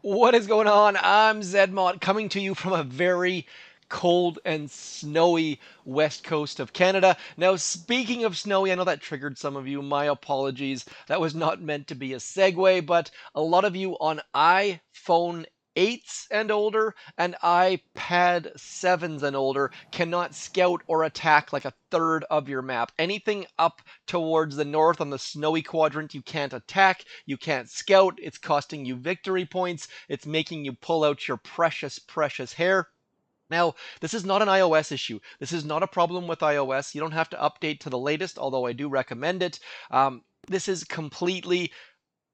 What is going on? I'm ZMOT coming to you from a very cold and snowy west coast of Canada. Now, speaking of snowy, I know that triggered some of you. My apologies. That was not meant to be a segue, but a lot of you on iPhone 8s and older and iPad 7s and older cannot scout or attack like a third of your map. Anything up towards the north on the snowy quadrant, you can't attack, you can't scout, it's costing you victory points, it's making you pull out your precious, precious hair. Now, this is not an iOS issue. This is not a problem with iOS. You don't have to update to the latest, although I do recommend it. This is completely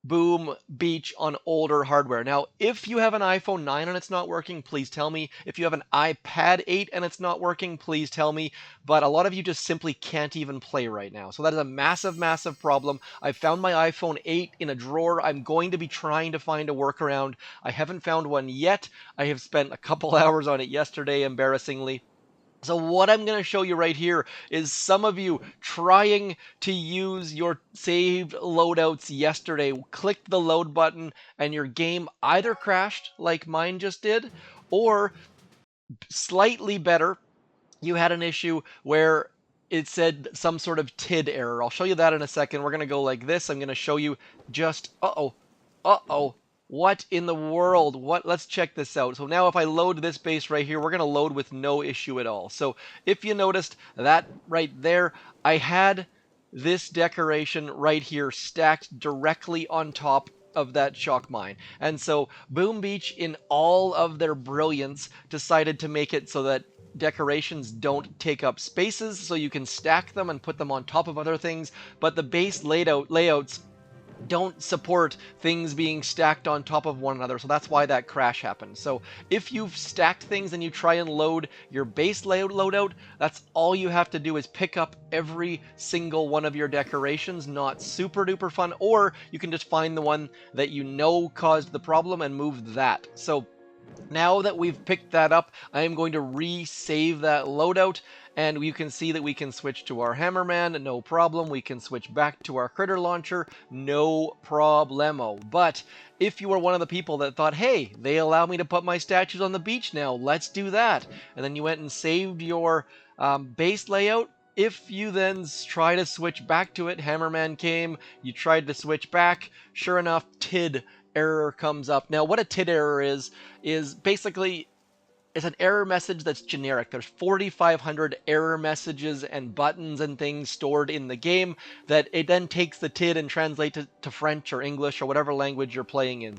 Boom Beach on older hardware. Now, if you have an iPhone 9 and it's not working, please tell me. If you have an iPad 8 and it's not working, please tell me. But a lot of you just simply can't even play right now. So that is a massive, massive problem. I found my iPhone 8 in a drawer. I'm going to be trying to find a workaround. I haven't found one yet. I have spent a couple hours on it yesterday, embarrassingly. So what I'm going to show you right here is some of you trying to use your saved loadouts yesterday. Clicked the load button and your game either crashed like mine just did, or slightly better, you had an issue where it said some sort of TID error. I'll show you that in a second. We're going to go like this. I'm going to show you just, what in the world? Let's check this out. So now if I load this base right here, we're going to load with no issue at all. So if you noticed that right there, I had this decoration right here stacked directly on top of that chalk mine. And so Boom Beach, in all of their brilliance, decided to make it so that decorations don't take up spaces, so you can stack them and put them on top of other things, but the base layouts don't support things being stacked on top of one another, so that's why that crash happened. So if you've stacked things and you try and load your base layout loadout, that's all you have to do is pick up every single one of your decorations. Not super duper fun, or you can just find the one that you know caused the problem and move that. So now that we've picked that up, I am going to resave that loadout, and you can see that we can switch to our Hammerman, no problem. We can switch back to our Critter Launcher, no problemo. But if you were one of the people that thought, hey, they allow me to put my statues on the beach now, let's do that, and then you went and saved your base layout, if you then try to switch back to it, Hammerman came, you tried to switch back, sure enough, TID error comes up. Now, what a TID error is basically it's an error message that's generic. There's 4,500 error messages and buttons and things stored in the game that it then takes the TID and translates it to French or English or whatever language you're playing in.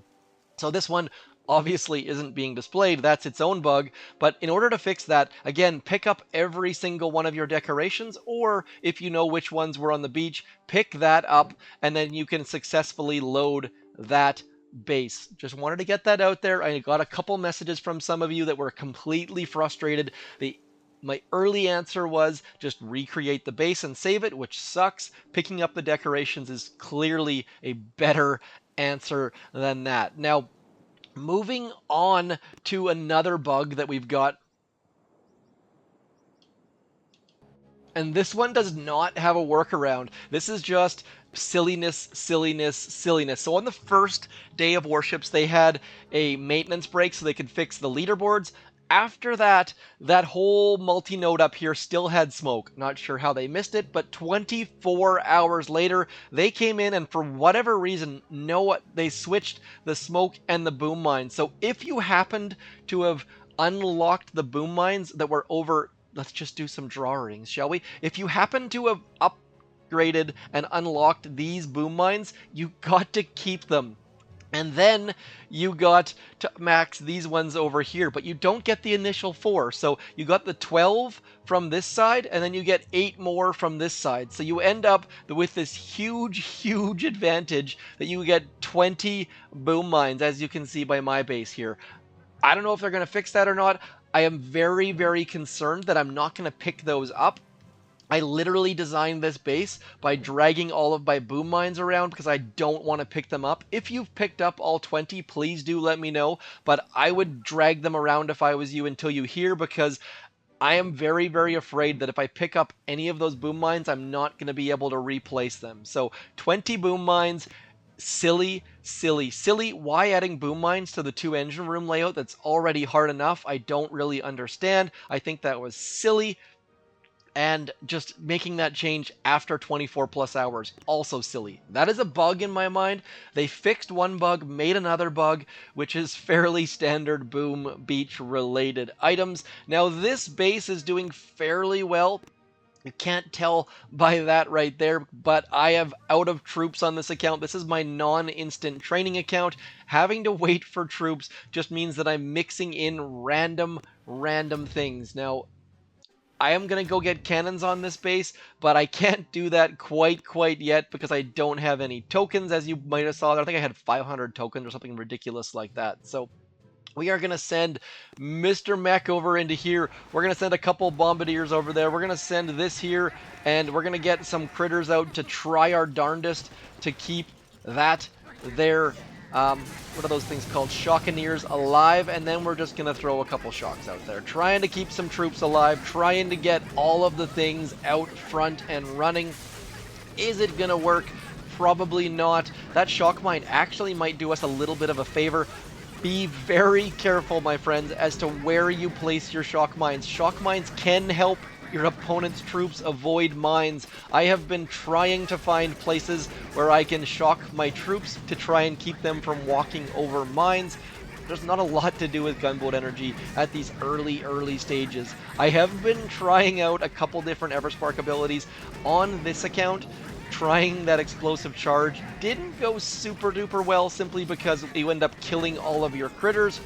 So this one obviously isn't being displayed. That's its own bug. But in order to fix that, again, pick up every single one of your decorations, or if you know which ones were on the beach, pick that up, and then you can successfully load that base. Just wanted to get that out there. I got a couple messages from some of you that were completely frustrated. My early answer was just recreate the base and save it, which sucks. Picking up the decorations is clearly a better answer than that. Now, moving on to another bug that we've got. And this one does not have a workaround. This is just silliness, silliness, silliness. So on the first day of Warships, they had a maintenance break so they could fix the leaderboards. After that, that whole multi-node up here still had smoke. Not sure how they missed it, but 24 hours later, they came in and for whatever reason, they switched the smoke and the boom mines. So if you happened to have unlocked the boom mines that were over, let's just do some drawings, shall we? If you happen to have upgraded and unlocked these boom mines, you got to keep them. And then you got to max these ones over here, but you don't get the initial 4. So you got the 12 from this side, and then you get 8 more from this side. So you end up with this huge, huge advantage that you get 20 boom mines, as you can see by my base here. I don't know if they're going to fix that or not. I am very, very concerned that I'm not going to pick those up. I literally designed this base by dragging all of my boom mines around because I don't want to pick them up. If you've picked up all 20, please do let me know, but I would drag them around if I was you until you hear, because I am very, very afraid that if I pick up any of those boom mines, I'm not going to be able to replace them. So 20 boom mines, silly, silly, silly. Why adding boom mines to the 2 engine room layout that's already hard enough? I don't really understand. I think that was silly. And just making that change after 24 plus hours, also silly. That is a bug in my mind. They fixed one bug, made another bug, which is fairly standard Boom Beach related items. Now, this base is doing fairly well. You can't tell by that right there, but I have out of troops on this account. This is my non-instant training account. Having to wait for troops just means that I'm mixing in random things. Now, I am going to go get cannons on this base, but I can't do that quite yet because I don't have any tokens, as you might have saw there. I think I had 500 tokens or something ridiculous like that. So we are going to send Mr. Mech over into here. We're going to send a couple Bombardiers over there. We're going to send this here, and we're going to get some critters out to try our darndest to keep that there. What are those things called? Shockaneers alive, and then we're just going to throw a couple shocks out there. Trying to keep some troops alive, trying to get all of the things out front and running. Is it going to work? Probably not. That shock mine actually might do us a little bit of a favor. Be very careful, my friends, as to where you place your shock mines. Shock mines can help your opponent's troops avoid mines. I have been trying to find places where I can shock my troops to try and keep them from walking over mines. There's not a lot to do with gunboat energy at these early stages. I have been trying out a couple different Everspark abilities on this account. Trying that explosive charge didn't go super duper well simply because you end up killing all of your critters,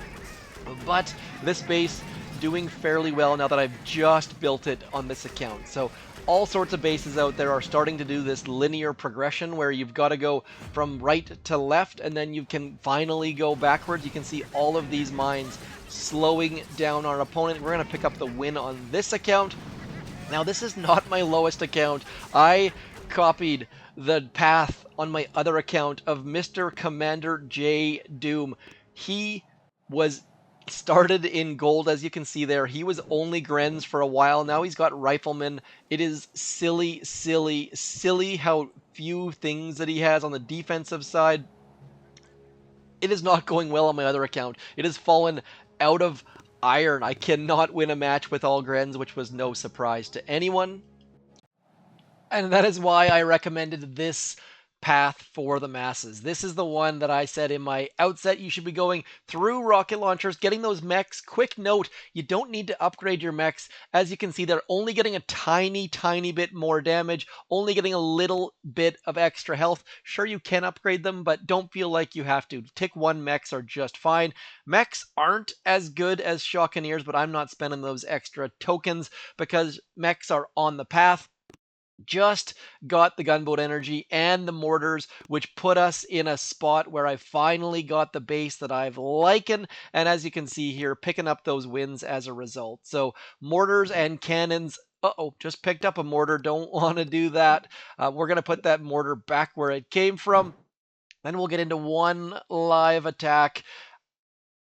but this base doing fairly well now that I've just built it on this account. So all sorts of bases out there are starting to do this linear progression where you've got to go from right to left and then you can finally go backwards. You can see all of these mines slowing down our opponent. We're going to pick up the win on this account. Now, this is not my lowest account. I copied the path on my other account of Mr. Commander J. Doom. He was started in gold, as you can see there. He was only Grens for a while. Now he's got Rifleman. It is silly how few things that he has on the defensive side. It is not going well on my other account. It has fallen out of iron. I cannot win a match with all Grens, which was no surprise to anyone. And that is why I recommended this path for the masses. This is the one that I said in my outset you should be going through rocket launchers, getting those mechs. Quick note, you don't need to upgrade your mechs. As you can see, they're only getting a tiny bit more damage, only getting a little bit of extra health. Sure, you can upgrade them, but don't feel like you have to. Tick 1 mechs are just fine. Mechs aren't as good as Shockaneers, but I'm not spending those extra tokens because mechs are on the path. Just got the gunboat energy and the mortars, which put us in a spot where I finally got the base that I've likened, and as you can see here, picking up those wins as a result. So mortars and cannons. Just picked up a mortar. Don't want to do that. We're going to put that mortar back where it came from. Then we'll get into one live attack.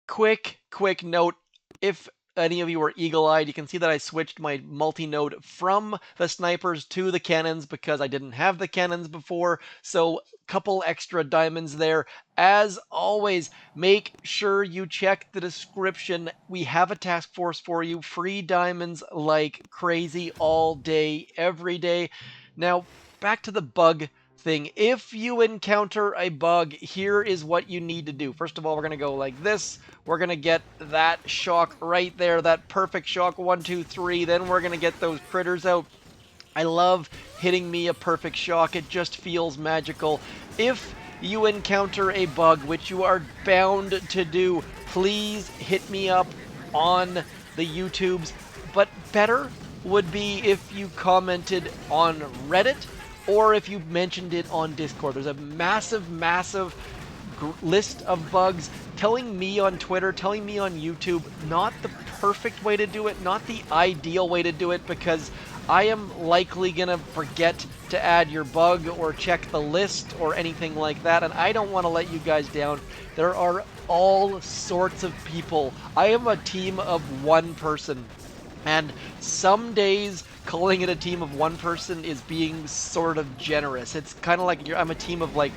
Quick note. If any of you are eagle-eyed, you can see that I switched my multi-node from the snipers to the cannons because I didn't have the cannons before. So couple extra diamonds there. As always, make sure you check the description. We have a task force for you. Free diamonds like crazy all day, every day. Now, back to the bug thing. If you encounter a bug, here is what you need to do. First of all, we're going to go like this. We're going to get that shock right there, that perfect shock, 1, 2, 3. Then we're going to get those critters out. I love hitting me a perfect shock. It just feels magical. If you encounter a bug, which you are bound to do, please hit me up on the YouTubes. But better would be if you commented on Reddit or if you mentioned it on Discord. There's a massive list of bugs. Telling me on Twitter, telling me on YouTube, not the perfect way to do it, not the ideal way to do it, because I am likely going to forget to add your bug or check the list or anything like that, and I don't want to let you guys down. There are all sorts of people. I am a team of one person, and some days calling it a team of one person is being sort of generous. It's kind of like I'm a team of like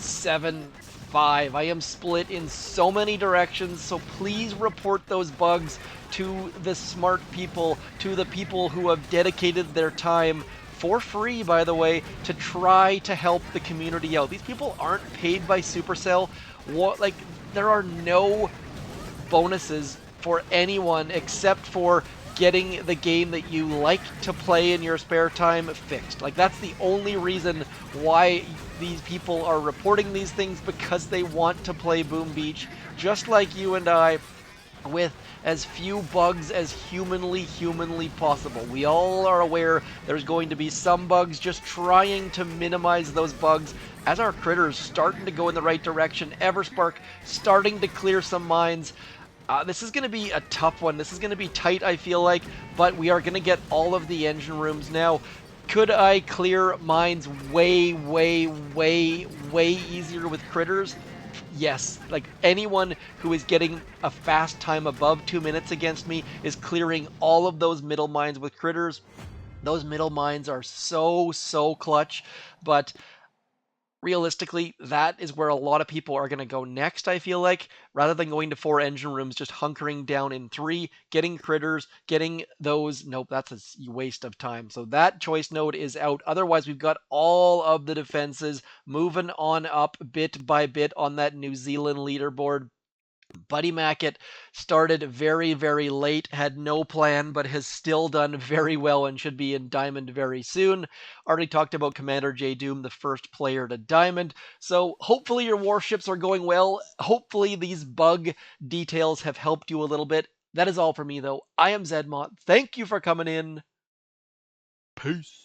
7, 5. I am split in so many directions, so please report those bugs to the smart people, to the people who have dedicated their time for free, by the way, to try to help the community out. These people aren't paid by Supercell. What, like, there are no bonuses for anyone except for getting the game that you like to play in your spare time fixed. Like, that's the only reason why these people are reporting these things, because they want to play Boom Beach just like you and I, with as few bugs as humanly possible. We all are aware there's going to be some bugs, just trying to minimize those bugs as our critters starting to go in the right direction. Everspark starting to clear some mines. This is going to be a tough one. This is going to be tight, I feel like, but we are going to get all of the engine rooms now. Could I clear mines way easier with critters? Yes. Like, anyone who is getting a fast time above 2 minutes against me is clearing all of those middle mines with critters. Those middle mines are so clutch, but realistically, that is where a lot of people are going to go next, I feel like, rather than going to 4 engine rooms, just hunkering down in 3, getting critters, getting those. Nope, that's a waste of time. So that choice node is out. Otherwise, we've got all of the defenses moving on up bit by bit on that New Zealand leaderboard. Buddy Mackett started very late, had no plan, but has still done very well and should be in Diamond very soon. Already talked about Commander J. Doom, the first player to Diamond. So hopefully your warships are going well. Hopefully these bug details have helped you a little bit. That is all for me, though. I am ZMOT. Thank you for coming in. Peace.